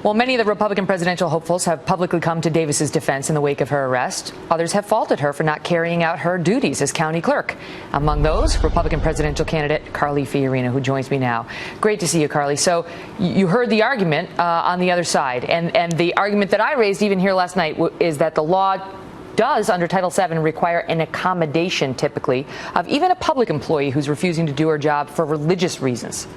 Well, many of the Republican presidential hopefuls have publicly come to Davis's defense in the wake of her arrest. Others have faulted her for not carrying out her duties as county clerk. Among those, Republican presidential candidate Carly Fiorina, who joins me now. Great to see you, Carly. So you heard the argument on the other side, and the argument that I raised even here last night is that the law does, under Title VII, require an accommodation, typically, of even a public employee who's refusing to do her job for religious reasons.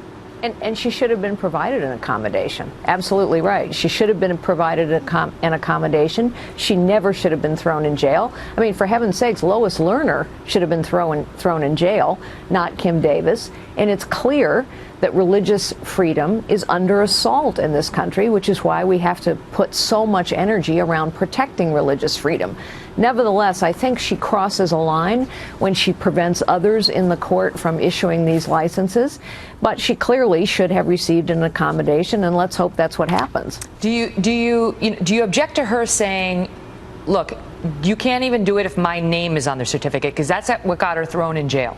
And she should have been provided an accommodation. Absolutely right. She should have been provided an accommodation. She never should have been thrown in jail. I mean, for heaven's sakes, Lois Lerner should have been thrown in jail, not Kim Davis. And it's clear that religious freedom is under assault in this country, which is why we have to put so much energy around protecting religious freedom. Nevertheless, I think she crosses a line when she prevents others in the court from issuing these licenses, but she clearly should have received an accommodation, and let's hope that's what happens. Do you object to her saying, look, you can't even do it if my name is on the certificate, because that's what got her thrown in jail?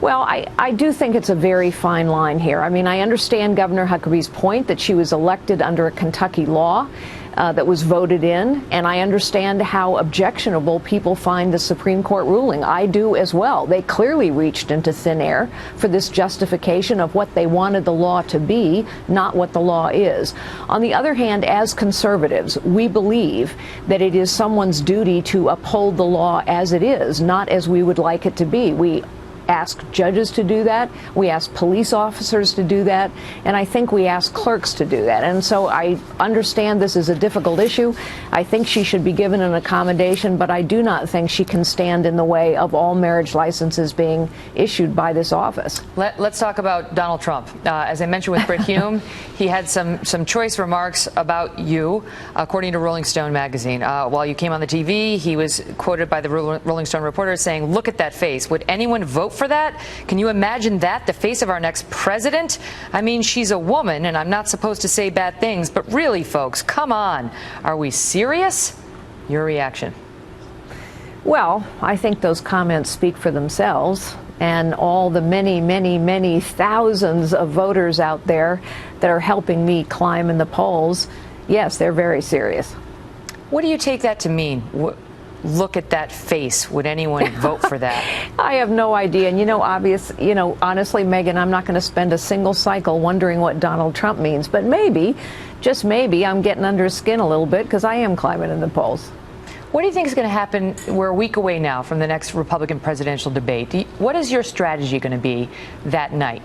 Well, I do think it's a very fine line here. I mean, I understand Governor Huckabee's point that she was elected under a Kentucky law that was voted in, and I understand how objectionable people find the Supreme Court ruling. I do as well. They clearly reached into thin air for this justification of what they wanted the law to be, not what the law is. On the other hand, as conservatives, we believe that it is someone's duty to uphold the law as it is, not as we would like it to be. We ask judges to do that, we ask police officers to do that, and I think we ask clerks to do that. And so I understand this is a difficult issue. I think she should be given an accommodation, but I do not think she can stand in the way of all marriage licenses being issued by this office. Let's talk about Donald Trump. As I mentioned with Brit Hume, he had some choice remarks about you, according to Rolling Stone magazine. While you came on the TV, he was quoted by the Rolling Stone reporter saying, "Look at that face. Would anyone vote for that? Can you imagine that, the face of our next president? I mean, she's a woman, and I'm not supposed to say bad things, but really, folks, come on. Are we serious?" Your reaction? Well, I think those comments speak for themselves, and all the many, many, many thousands of voters out there that are helping me climb in the polls, yes, they're very serious. What do you take that to mean? Look at that face. Would anyone vote for that? I have no idea. And honestly, Megyn, I'm not going to spend a single cycle wondering what Donald Trump means. But maybe, just maybe, I'm getting under his skin a little bit because I am climbing in the polls. What do you think is going to happen? We're a week away now from the next Republican presidential debate. What is your strategy going to be that night?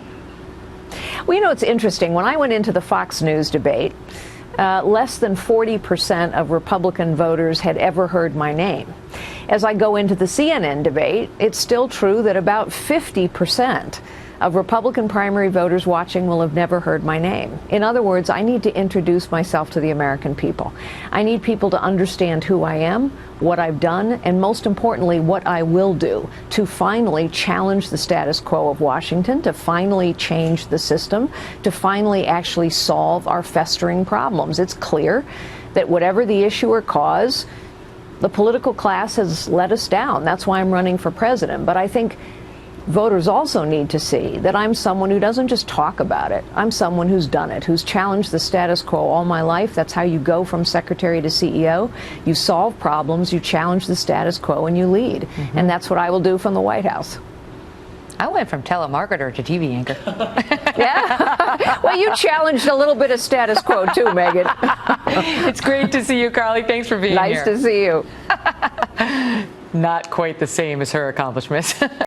Well, it's interesting. When I went into the Fox News debate, less than 40% of Republican voters had ever heard my name. As I go into the CNN debate, it's still true that about 50% of Republican primary voters watching will have never heard my name. In other words, I need to introduce myself to the American people. I need people to understand who I am, what I've done, and most importantly, what I will do to finally challenge the status quo of Washington, to finally change the system, to finally actually solve our festering problems. It's clear that whatever the issue or cause, the political class has let us down. That's why I'm running for president. But I think voters also need to see that I'm someone who doesn't just talk about it. I'm someone who's done it, who's challenged the status quo all my life. That's how you go from secretary to CEO. You solve problems, you challenge the status quo, and you lead. Mm-hmm. And that's what I will do from the White House. I went from telemarketer to TV anchor. Yeah. Well, you challenged a little bit of status quo too, Megyn. It's great to see you, Carly. Thanks for being here. Nice to see you. Not quite the same as her accomplishments.